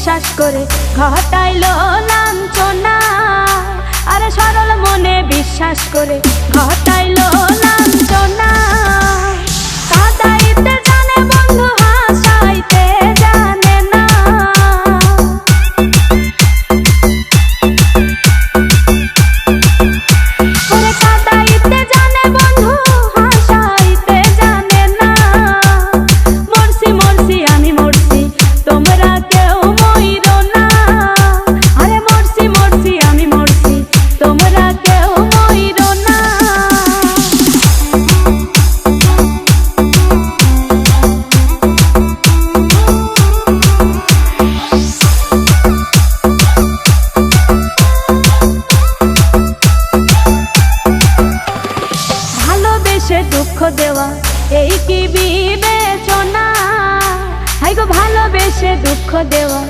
বিশ্বাস করে ঘটাইলো লাঞ্ছনা। আরে সরল মনে বিশ্বাস করে ঘটাইলো লাঞ্ছনা। কাঁদাইতে জানে বন্ধু হাসাইতে জানে না। ওরে কাঁদাইতে জানে বন্ধু হাসাইতে জানে না। মরছি মরছি আমি মরছি তোমরা কেউ মইরো না। আরে মরছি মরছি আমি মরছি তোমরা কেউ মইরো না। ভালোবেসে দুঃখ দেওয়া এই কি বিবেচনা? হাই গো ভালোবেসে দুঃখ দেওয়া